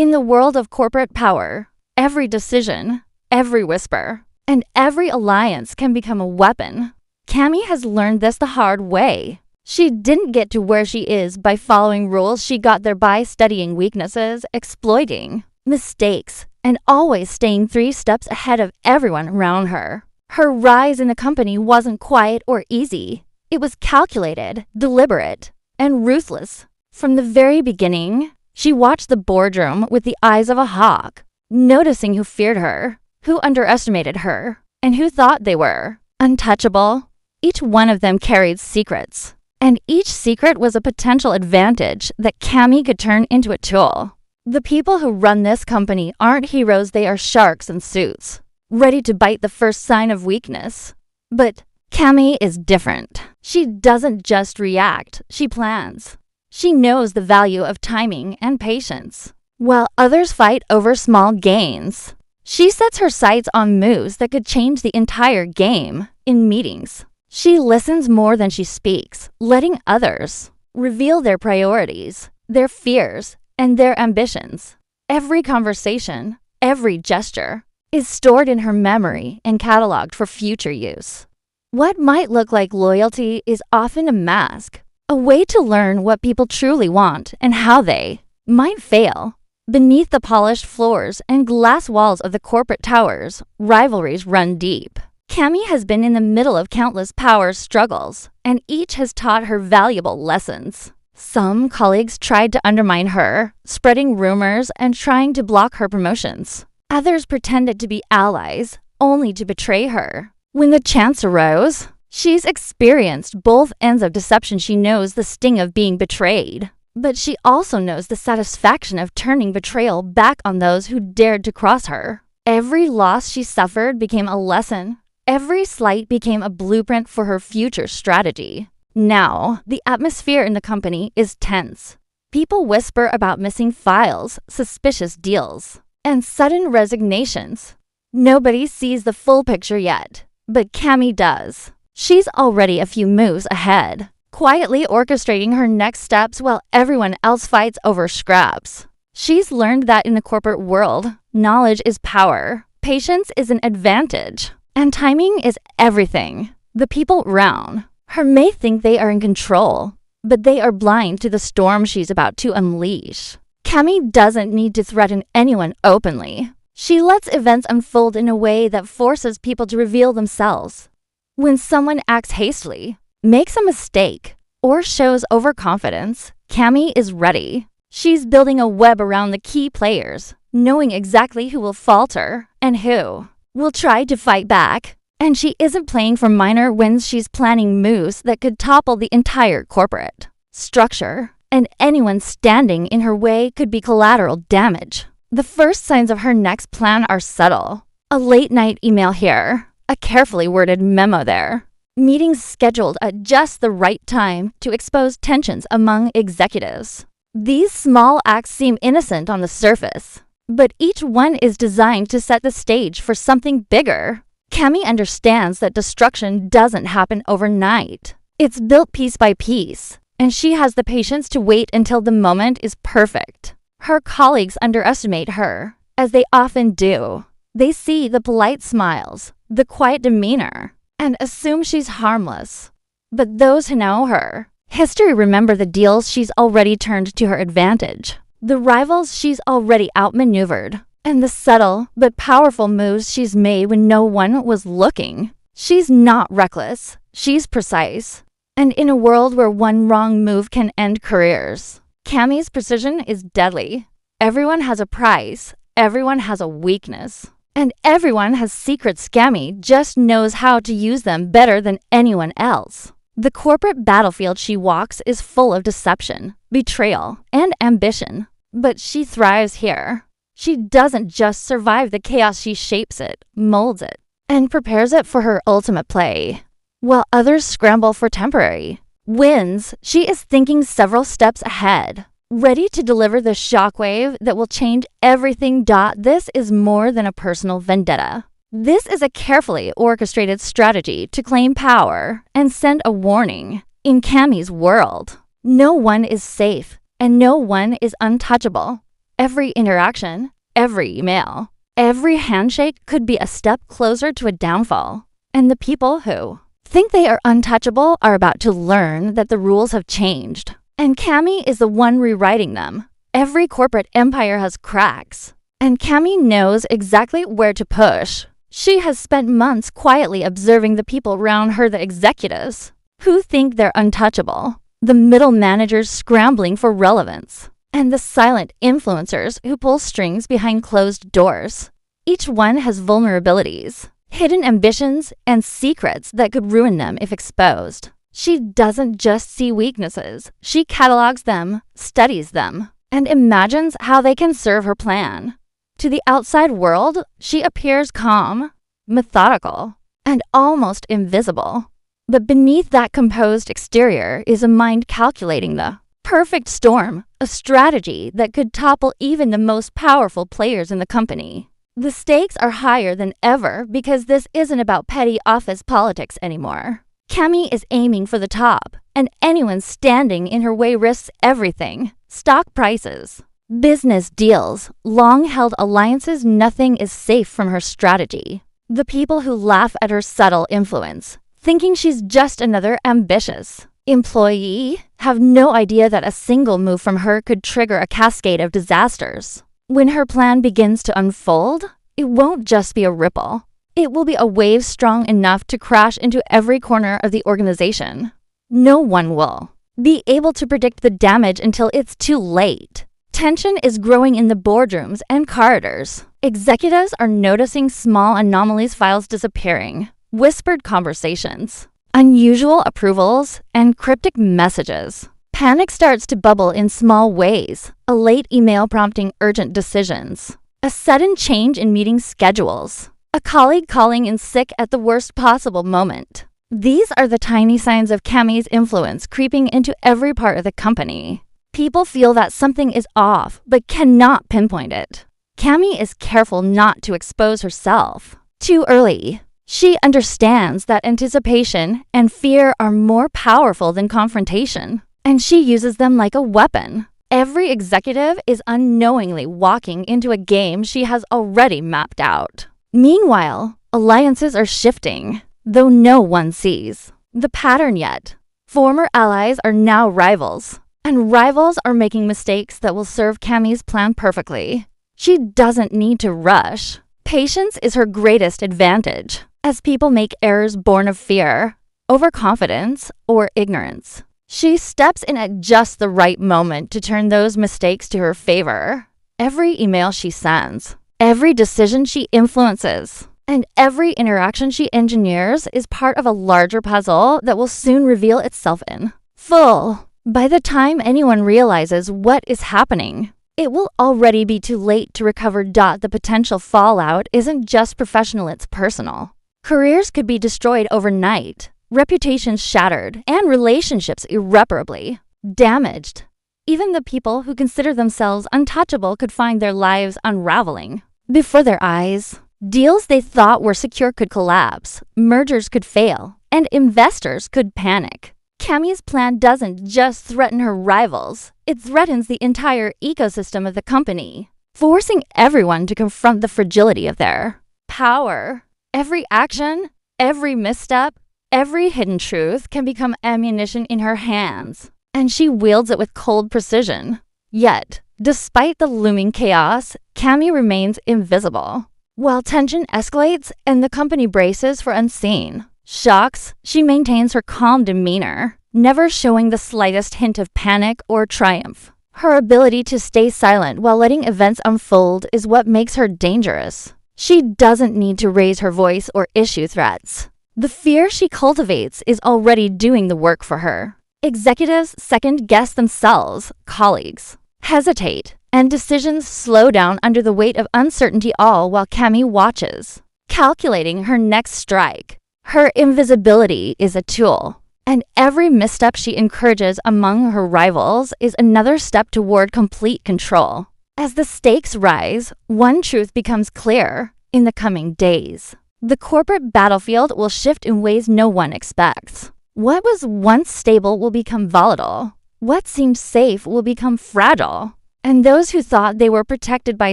In the world of corporate power, every decision, every whisper, and every alliance can become a weapon. Cami has learned this the hard way. She didn't get to where she is by following rules. She got there by studying weaknesses, exploiting mistakes, and always staying 3 steps ahead of everyone around her. Her rise in the company wasn't quiet or easy. It was calculated, deliberate, and ruthless. From the very beginning, she watched the boardroom with the eyes of a hawk, noticing who feared her, who underestimated her, and who thought they were untouchable. Each one of them carried secrets, and each secret was a potential advantage that Cami could turn into a tool. The people who run this company aren't heroes, they are sharks in suits, ready to bite the first sign of weakness. But Cami is different. She doesn't just react, she plans. She knows the value of timing and patience. While others fight over small gains, she sets her sights on moves that could change the entire game. In meetings, she listens more than she speaks, letting others reveal their priorities, their fears, and their ambitions. Every conversation, every gesture, is stored in her memory and cataloged for future use. What might look like loyalty is often a mask, a way to learn what people truly want and how they might fail. Beneath the polished floors and glass walls of the corporate towers, rivalries run deep. Cami has been in the middle of countless power struggles, and each has taught her valuable lessons. Some colleagues tried to undermine her, spreading rumors and trying to block her promotions. Others pretended to be allies, only to betray her. When the chance arose, she's experienced both ends of deception. She knows the sting of being betrayed, but she also knows the satisfaction of turning betrayal back on those who dared to cross her. Every loss she suffered became a lesson. Every slight became a blueprint for her future strategy. Now, the atmosphere in the company is tense. People whisper about missing files, suspicious deals, and sudden resignations. Nobody sees the full picture yet, but Cami does. She's already a few moves ahead, quietly orchestrating her next steps while everyone else fights over scraps. She's learned that in the corporate world, knowledge is power, patience is an advantage, and timing is everything. The people around her may think they are in control, but they are blind to the storm she's about to unleash. Cami doesn't need to threaten anyone openly. She lets events unfold in a way that forces people to reveal themselves. When someone acts hastily, makes a mistake, or shows overconfidence, Cami is ready. She's building a web around the key players, knowing exactly who will falter and who will try to fight back. And she isn't playing for minor wins, she's planning moves that could topple the entire corporate structure, and anyone standing in her way could be collateral damage. The first signs of her next plan are subtle. A late-night email here, a carefully worded memo there. Meetings scheduled at just the right time to expose tensions among executives. These small acts seem innocent on the surface, but each one is designed to set the stage for something bigger. Cami understands that destruction doesn't happen overnight. It's built piece by piece, and she has the patience to wait until the moment is perfect. Her colleagues underestimate her, as they often do. They see the polite smiles, the quiet demeanor, and assume she's harmless. But those who know her, history remember the deals she's already turned to her advantage, the rivals she's already outmaneuvered, and the subtle but powerful moves she's made when no one was looking. She's not reckless, she's precise. And in a world where one wrong move can end careers, Cami's precision is deadly. Everyone has a price, everyone has a weakness, and everyone has secrets. Cami just knows how to use them better than anyone else. The corporate battlefield she walks is full of deception, betrayal, and ambition, but she thrives here. She doesn't just survive the chaos, she shapes it, molds it, and prepares it for her ultimate play. While others scramble for temporary wins, she is thinking several steps ahead, ready to deliver the shockwave that will change everything. This is more than a personal vendetta. This is a carefully orchestrated strategy to claim power and send a warning. In Cami's world, no one is safe and no one is untouchable. Every interaction, every email, every handshake could be a step closer to a downfall. And the people who think they are untouchable are about to learn that the rules have changed. And Cami is the one rewriting them. Every corporate empire has cracks. And Cami knows exactly where to push. She has spent months quietly observing the people around her, the executives, who think they're untouchable, the middle managers scrambling for relevance, and the silent influencers who pull strings behind closed doors. Each one has vulnerabilities, hidden ambitions, and secrets that could ruin them if exposed. She doesn't just see weaknesses. She catalogs them, studies them, and imagines how they can serve her plan. To the outside world, she appears calm, methodical, and almost invisible. But beneath that composed exterior is a mind calculating the perfect storm, a strategy that could topple even the most powerful players in the company. The stakes are higher than ever because this isn't about petty office politics anymore. Cami is aiming for the top, and anyone standing in her way risks everything. Stock prices, business deals, long-held alliances, nothing is safe from her strategy. The people who laugh at her subtle influence, thinking she's just another ambitious employee, have no idea that a single move from her could trigger a cascade of disasters. When her plan begins to unfold, it won't just be a ripple. It will be a wave strong enough to crash into every corner of the organization. No one will be able to predict the damage until it's too late. Tension is growing in the boardrooms and corridors. Executives are noticing small anomalies, files disappearing, whispered conversations, unusual approvals, and cryptic messages. Panic starts to bubble in small ways, a late email prompting urgent decisions, a sudden change in meeting schedules, a colleague calling in sick at the worst possible moment. These are the tiny signs of Cami's influence creeping into every part of the company. People feel that something is off, but cannot pinpoint it. Cami is careful not to expose herself too early. She understands that anticipation and fear are more powerful than confrontation, and she uses them like a weapon. Every executive is unknowingly walking into a game she has already mapped out. Meanwhile, alliances are shifting, though no one sees the pattern yet. Former allies are now rivals, and rivals are making mistakes that will serve Cami's plan perfectly. She doesn't need to rush. Patience is her greatest advantage, as people make errors born of fear, overconfidence, or ignorance. She steps in at just the right moment to turn those mistakes to her favor. Every email she sends, every decision she influences, and every interaction she engineers is part of a larger puzzle that will soon reveal itself in full. By the time anyone realizes what is happening, it will already be too late to recover. The potential fallout isn't just professional, it's personal. Careers could be destroyed overnight, reputations shattered, and relationships irreparably damaged. Even the people who consider themselves untouchable could find their lives unraveling before their eyes. Deals they thought were secure could collapse, mergers could fail, and investors could panic. Cami's plan doesn't just threaten her rivals, it threatens the entire ecosystem of the company, forcing everyone to confront the fragility of their power. Every action, every misstep, every hidden truth can become ammunition in her hands, and she wields it with cold precision. Yet, despite the looming chaos, Cami remains invisible. While tension escalates and the company braces for unseen shocks, she maintains her calm demeanor, never showing the slightest hint of panic or triumph. Her ability to stay silent while letting events unfold is what makes her dangerous. She doesn't need to raise her voice or issue threats. The fear she cultivates is already doing the work for her. Executives second-guess themselves, colleagues hesitate, and decisions slow down under the weight of uncertainty, all while Cami watches, calculating her next strike. Her invisibility is a tool, and every misstep she encourages among her rivals is another step toward complete control. As the stakes rise, one truth becomes clear: in the coming days, the corporate battlefield will shift in ways no one expects. What was once stable will become volatile. What seemed safe will become fragile. And those who thought they were protected by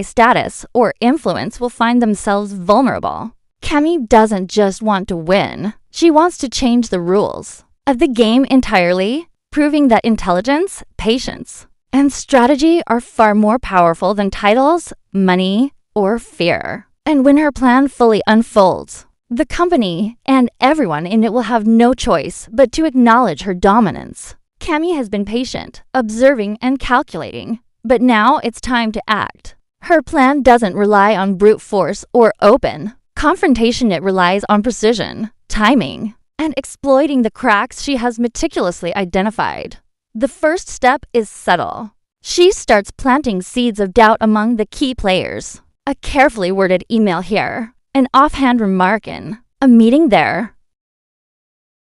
status or influence will find themselves vulnerable. Cami doesn't just want to win. She wants to change the rules of the game entirely, proving that intelligence, patience, and strategy are far more powerful than titles, money, or fear. And when her plan fully unfolds, the company and everyone in it will have no choice but to acknowledge her dominance. Cami has been patient, observing and calculating, but now it's time to act. Her plan doesn't rely on brute force or open confrontation. It relies on precision, timing, and exploiting the cracks she has meticulously identified. The first step is subtle. She starts planting seeds of doubt among the key players. A carefully worded email here, an offhand remark in a meeting there,